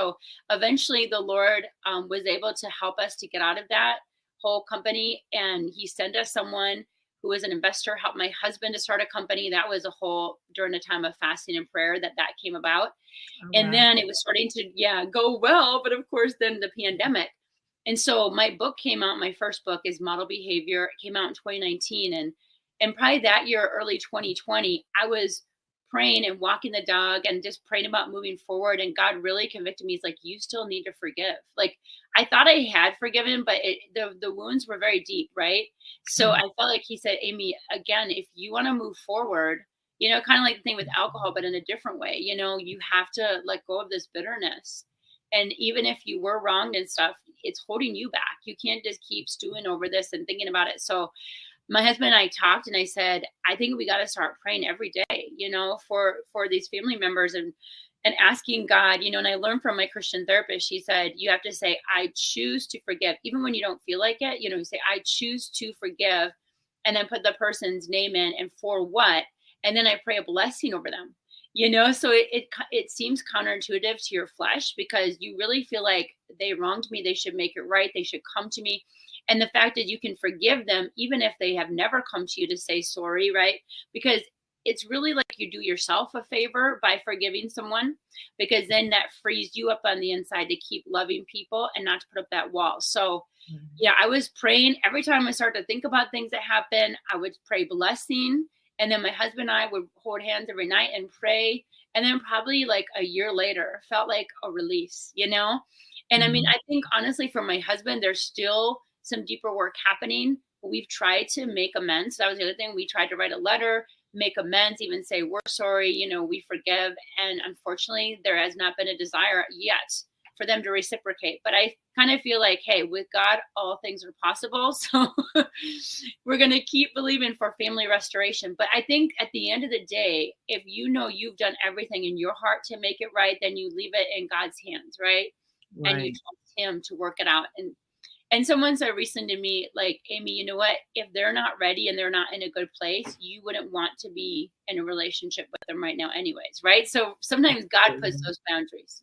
So eventually the Lord was able to help us to get out of that whole company. And he sent us someone who was an investor, helped my husband to start a company. That was a whole, during a time of fasting and prayer that came about. Oh, And wow. then it was starting to, go well. But of course, then the pandemic. And so my book came out. My first book is Model Behavior. It came out in 2019. And probably that year, early 2020, I was praying and walking the dog and just praying about moving forward. And God really convicted me. He's like, you still need to forgive. Like, I thought I had forgiven, but the wounds were very deep, right? So I felt like he said, Amy, again, if you want to move forward, kind of like the thing with alcohol, but in a different way, you have to let go of this bitterness. And even if you were wronged and stuff, it's holding you back. You can't just keep stewing over this and thinking about it. So my husband and I talked, and I said, I think we got to start praying every day, for these family members, and asking God, and I learned from my Christian therapist. She said, you have to say, I choose to forgive, even when you don't feel like it. You say, I choose to forgive, and then put the person's name in and for what, and then I pray a blessing over them. So it seems counterintuitive to your flesh, because you really feel like they wronged me. They should make it right. They should come to me. And the fact that you can forgive them, even if they have never come to you to say sorry, right? Because it's really like you do yourself a favor by forgiving someone, because then that frees you up on the inside to keep loving people and not to put up that wall. So yeah, I was praying every time I started to think about things that happen. I would pray blessing. And then my husband and I would hold hands every night and pray. And then probably like a year later, felt like a release, And I mean, I think honestly for my husband, there's still some deeper work happening. We've tried to make amends. That was the other thing. We tried to write a letter, make amends, even say, we're sorry, we forgive. And unfortunately, there has not been a desire yet for them to reciprocate. But I kind of feel like, hey, with God, all things are possible. So we're going to keep believing for family restoration. But I think at the end of the day, if you've done everything in your heart to make it right, then you leave it in God's hands, right? And you trust him to work it out. And someone said recently to me, like, Amy, you know what? If they're not ready and they're not in a good place, you wouldn't want to be in a relationship with them right now anyways, right? So sometimes God puts those boundaries.